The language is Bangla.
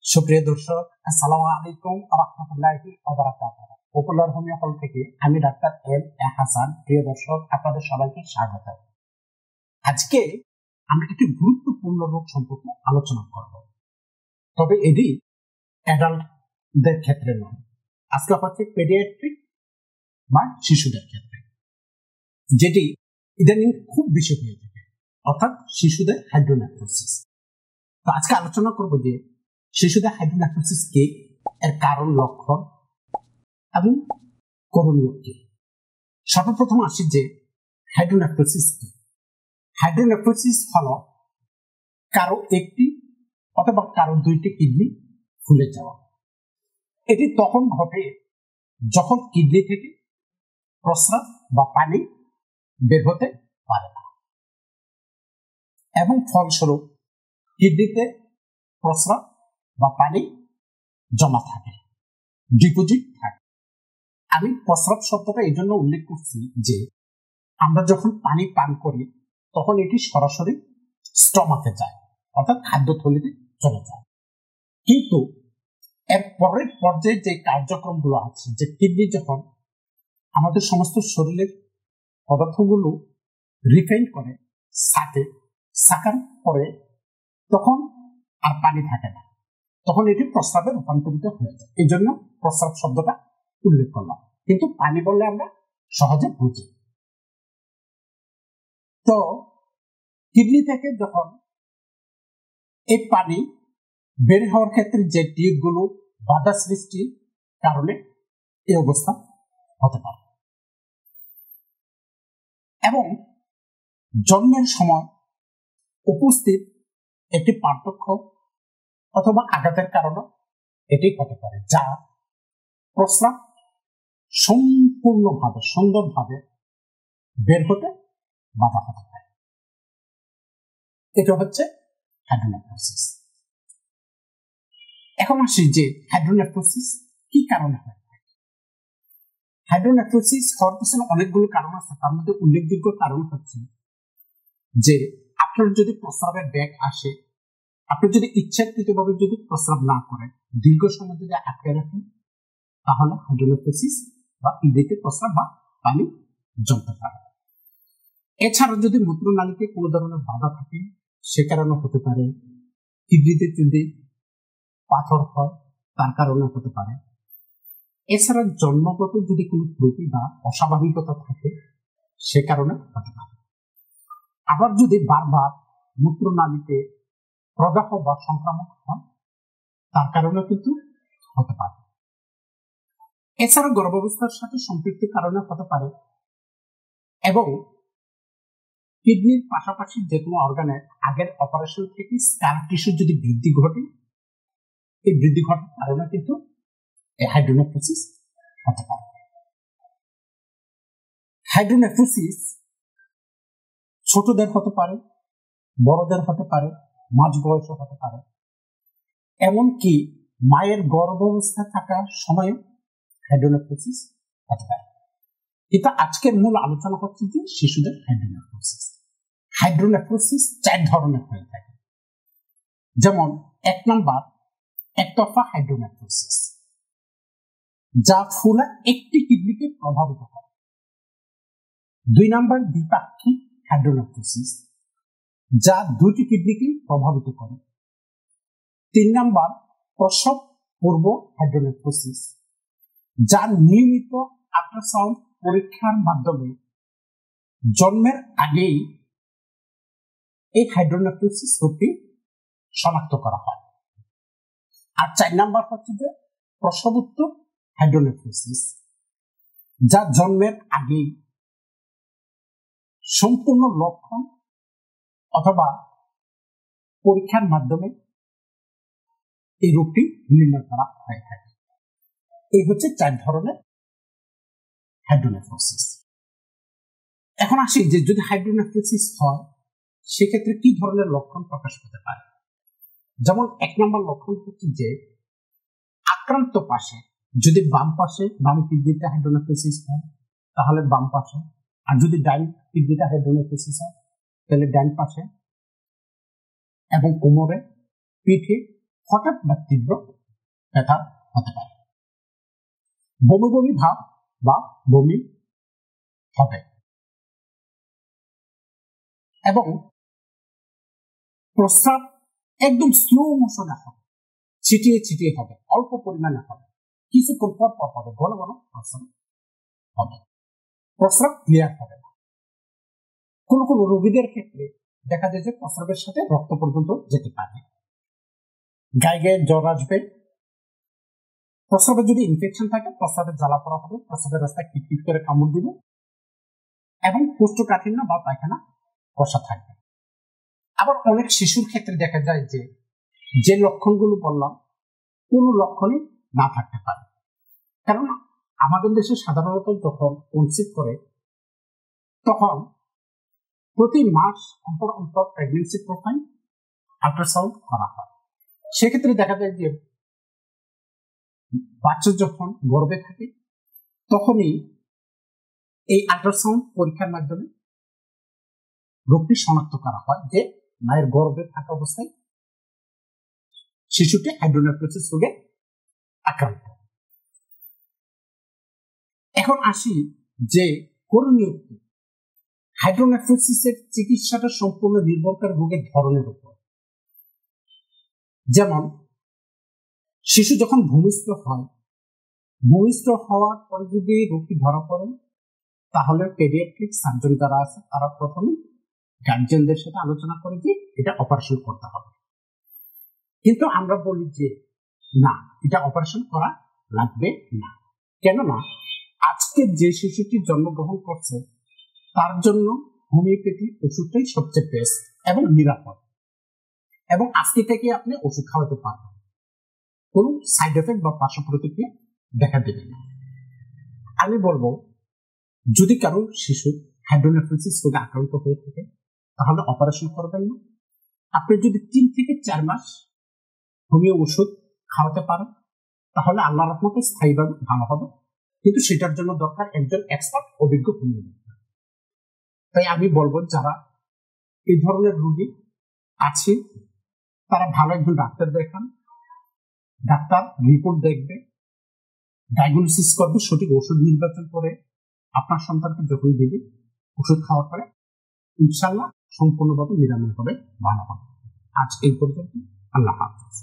সুপ্রিয় দর্শক, আসসালামু আলাইকুম ওয়া রাহমাতুল্লাহি ওয়া বারাকাতুহু। পপুলার হোমিও হল থেকে আমি ডাক্তার এম.এ. হাসান। প্রিয় দর্শক, আপনাদের সবাইকে স্বাগত। আজকে আমরা একটি গুরুত্বপূর্ণ রোগ সম্পর্কে আলোচনা করব, তবে এটি অ্যাডাল্টদের ক্ষেত্রে নয়। আজকে হচ্ছে পেডিয়াট্রিক বা শিশুদের ক্ষেত্রে, যেটি ইদানিং খুব বেশি হয়ে থাকে, অর্থাৎ শিশুদের হাইড্রোনেফ্রোসিস। তো আজকে আলোচনা করব যে শিশুদের হাইড্রোনেফ্রোসিস কি, এর কারণ, লক্ষণ এবং করণীয় কি। সর্বপ্রথম আসি যে হাইড্রোনেফ্রোসিস কি। হাইড্রোনেফ্রোসিস হলো কারো একটি অথবা কারো দুইটি কিডনি ফুলে যাওয়া। এটি তখন ঘটে যখন কিডনি থেকে প্রস্রাব বা পানি বের হতে পারে না, এবং ফলস্বরূপ কিডনিতে প্রস্রাব বা পানি জমা থাকে, ডিপোজিট থাকে। আমি প্রস্রাব শব্দটা এই জন্য উল্লেখ করছি যে আমরা যখন পানি পান করি তখন এটি সরাসরি স্টমাকে যায়, অর্থাৎ খাদ্যথলিতে চলে যায়। কিন্তু এর পরের পর্যায়ে যে কার্যক্রমগুলো আছে, যে কিডনি যখন আমাদের সমস্ত শরীরের পদার্থগুলো রিফাইন করে সাকার পরে, তখন আর পানি থাকে না, তখন এটি প্রস্রাবে রূপান্তরিত হয়ে যায়। এই জন্য প্রস্রাব শব্দটা উল্লেখ করলাম, কিন্তু পানি বললে আমরা সহজে বুঝি। তো কিডনি থেকে যখন এই পানি বের হওয়ার ক্ষেত্রে যে টিউবগুলো বাধা সৃষ্টির কারণে এই অবস্থা হতে পারে, এবং জন্মের সময় উপস্থিত একটি পার্থক্য অথবা আঘাতের কারণে এটি হতে পারে, যা প্রস্রাব সম্পূর্ণভাবে সুন্দরভাবে বের হতে বাধা হতে পারে। এটা হচ্ছে হাইড্রোনেফ্রোসিস। এখন আসি যে হাইড্রোনেফ্রোসিস কি কারণে হয়। হাইড্রোনেফ্রোসিস হওয়ার পিছনে অনেকগুলো কারণ আছে। তার মধ্যে উল্লেখযোগ্য কারণ হচ্ছে যে আপনার যদি প্রস্রাবের ব্যাগ আসে, আপনি যদি ইচ্ছাকৃতভাবে যদি প্রস্রাব না করেন, দীর্ঘ সময় যদি আটকে রাখেন, তাহলে হাইড্রোনেফ্রোসিস বা ইউরিতে প্রস্রাব বা পানি জমতে পারে। এছাড়া যদি মূত্রনালীতে কোনো ধরনের বাধা থাকে, সে কারণে হতে পারে। কিডনিতে যদি পাথর হয়, তার কারণে হতে পারে। এছাড়া জন্মগত যদি কোনো ত্রুটি বা অস্বাভাবিকতা থাকে, সে কারণে হতে পারে। আবার যদি বারবার মূত্রনালীতে প্রদাহ বা সংক্রামক হয়, তার কারণে কিন্তু হতে পারে। এছাড়া গর্ভাবস্থার সাথে সম্পৃক্ত কারণে হতে পারে, এবং কিডনির পাশাপাশি যে কোনো অর্গানের আগের অপারেশন থেকে স্কার টিস্যু যদি বৃদ্ধি ঘটে, এই বৃদ্ধি ঘটার কারণে কিন্তু হাইড্রোনেফ্রোসিস হতে পারে। হাইড্রোনেফ্রোসিস ছোটদের হতে পারে, বড়দের হতে পারে, মাঝ বয়স হতে পারে, এমনকি মায়ের গর্ভাবস্থা থাকার সময় হাইড্রোনেফ্রোসিস হতে পারে। কিন্তু আজকের মূল আলোচনা হচ্ছে যে শিশুদের হাইড্রোনেফ্রোসিস। হাইড্রোনেফ্রোসিস 4 ধরনের হয়ে থাকে। যেমন 1 নাম্বার একতরফা হাইড্রোনেফ্রোসিস, যা ফুলা একটি কিডনিকে প্রভাবিত করে। 2 নাম্বার দ্বিপাক্ষিক হাইড্রোনেফ্রোসিস, যা 2টি কিডনিকে প্রভাবিত করে। 3 নাম্বার প্রসব পূর্ব হাইড্রোনেফ্রোসিস, যা নিয়মিত আল্ট্রাসাউন্ড পরীক্ষার মাধ্যমে জন্মের আগেই এই হাইড্রোনেফ্রোসিস রোগটি শনাক্ত করা হয়। আর 4 নাম্বার হচ্ছে যে প্রসবোত্তর হাইড্রোনেফ্রোসিস, যা জন্মের আগেই সম্পূর্ণ লক্ষণ অথবা পরীক্ষার মাধ্যমে এই রোগটি নির্ণয় করা হয়ে থাকে। এই হচ্ছে 4 ধরনের হাইড্রোনেফ্রোসিস। এখন আসি যে যদি হাইড্রোনেফ্রোসিস হয়, সেক্ষেত্রে কি ধরনের লক্ষণ প্রকাশ পেতে পারে। যেমন 1 নম্বর লক্ষণ হচ্ছে যে আক্রান্ত পাশে, যদি বাম পাশে, বাম কিডনিতে হাইড্রোনেফ্রোসিস হয়, তাহলে বাম পাশে, আর যদি ডান কিডনিতে হাইড্রোনেফ্রোসিস হয়, তাহলে ডান পাশে, এবং কোমরে, পিঠে হঠাৎ বা তীব্র ব্যথা হতে পারে, বমি বমি ভাব বা বমি হবে, এবং প্রস্রাব একদম স্লো মোশনে হবে, ছিটিয়ে ছিটিয়ে হবে, অল্প পরিমাণে হবে, কিছুক্ষণ পর পর হবে, ঘন ঘন প্রস্রাব হবে, প্রস্রাব ক্লিয়ার হবে না। কোন কোন রোগীদের ক্ষেত্রে দেখা যায় যে প্রস্রাবের সাথে রক্ত পর্যন্ত যেতে পারে, গায়ে গায়ে জ্বর আসবে, প্রস্রাবের যদি ইনফেকশন থাকে প্রস্রাবের জ্বালা পড়া হবে, প্রস্রাবের রাস্তায় কিটকিট করে কামড় দিবে, এবং কোষ্ঠকাঠিন্য বা পায়খানা কষা থাকবে। আবার অনেক শিশুর ক্ষেত্রে দেখা যায় যে যে লক্ষণগুলো বললাম কোন লক্ষণই না থাকতে পারে, কারণ আমাদের দেশে সাধারণত যখন কনসিভ করে তখন প্রতি মাস অন্তর অন্তর প্রেগনেন্সি প্রোফাইল আল্ট্রাসাউন্ড করা হয়। সেক্ষেত্রে দেখা যায় যে বাচ্চা যখন গর্ভে থাকে তখনই এই আল্ট্রাসাউন্ড পরীক্ষার মাধ্যমে রোগটি শনাক্ত করা হয় যে মায়ের গর্ভে থাকা অবস্থায় শিশুটি হাইড্রোনেফ্রোসিস রোগে আক্রান্ত। এখন আসি যে করণীয় কি। হাইড্রোনেফ্রোসিসের চিকিৎসাটা সম্পূর্ণ নির্ভর করে রোগের ধরনের উপর। যেমন শিশু যখন ভূমিষ্ঠ হয়, ভূমিষ্ঠ হওয়ার পরে যদি রোগটি ধরা পড়ে তাহলে পেডিয়াট্রিক সার্জন যারা আছে তারা প্রথমে গার্জিয়ানদের সাথে আলোচনা করে যে এটা অপারেশন করতে হবে। কিন্তু আমরা বলি যে না, এটা অপারেশন করা লাগবে না। কেননা আজকে যে শিশুটি জন্মগ্রহণ করছে তার জন্য হোমিওপ্যাথি ওষুধটাই সবচেয়ে বেস্ট এবং নিরাপদ, এবং আজকে থেকে আপনি ওষুধ খাওয়াতে পারবেন, কোন সাইড এফেক্ট বা পার্শ্ব প্রতিক্রিয়া দেখা দেবে না। আমি বলবো যদি কারো শিশু হাইড্রোনেফ্রোসিস রোগে আক্রান্ত হয়ে থাকে তাহলে অপারেশন করবেন না। আপনি যদি 3 থেকে 4 মাস হোমিও ওষুধ খাওয়াতে পারেন তাহলে আল্লাহর রহমতে স্থায়ীভাবে ভালো হবে, কিন্তু সেটার জন্য দরকার একজন এক্সপার্ট অভিজ্ঞ হোমিও ডাক্তার। তাই আমি বলবো যারা এই ধরনের রোগী আছে তারা ভালো একজন ডাক্তার দেখান, ডাক্তার রিপোর্ট দেখবে, ডায়াগনোসিস করবে, সঠিক ওষুধ নির্বাচন করে আপনার সন্তানকে যখন দিবে ওষুধ খাওয়ার পরে ইনশাআল্লাহ সম্পূর্ণভাবে নিরাময় হবে, ভালো হবে। আজ এই পর্যন্ত। আল্লাহ হাফেজ।